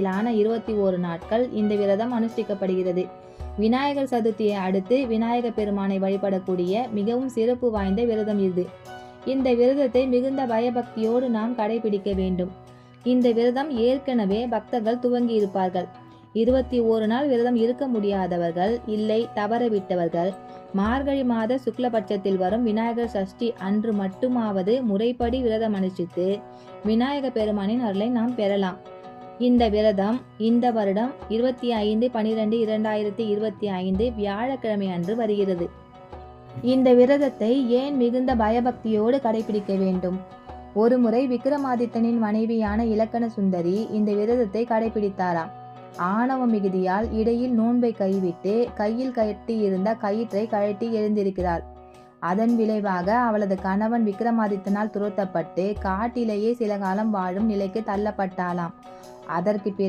வரையிலான 21 நாட்கள் இந்த விரதம் அனுஷ்டிக்கப்படுகிறது. விநாயகர் சதுர்த்தியை அடுத்து விநாயகர் பெருமானை வழிபடக்கூடிய மிகவும் சிறப்பு வாய்ந்த விரதம் இது. இந்த விரதத்தை மிகுந்த பயபக்தியோடு நாம் கடைபிடிக்க வேண்டும். இந்த விரதம் ஏற்கனவே பக்தர்கள் துவங்கி இருப்பார்கள். 21 நாள் விரதம் இருக்க முடியாதவர்கள், இல்லை தவறவிட்டவர்கள், மார்கழி மாத சுக்லபட்சத்தில் வரும் விநாயகர் சஷ்டி அன்று மட்டுமாவது முறைப்படி விரதம் அனுஷ்டித்து விநாயகர் பெருமானின் அருளை நாம் பெறலாம். இந்த விரதம் இந்த வருடம் 25/12/2025 வியாழக்கிழமை அன்று வருகிறது. இந்த விரதத்தை ஏன் மிகுந்த பயபக்தியோடு கடைபிடிக்க வேண்டும்? ஒருமுறை விக்ரமாதித்தனின் மனைவியான இலக்கண சுந்தரி இந்த விரதத்தை கடைபிடித்தாராம். ஆணவ மிகுதியால் இடையில் நோன்பை கைவிட்டு கையில் கட்டியிருந்த கயிற்றை கழட்டி எழுந்திருக்கிறாள். அதன் விளைவாக அவளது கணவன் விக்ரமாதித்தனால் துரத்தப்பட்டு காட்டிலேயே சில காலம் வாழும் நிலைக்கு தள்ளப்பட்டாளாம். அதற்கு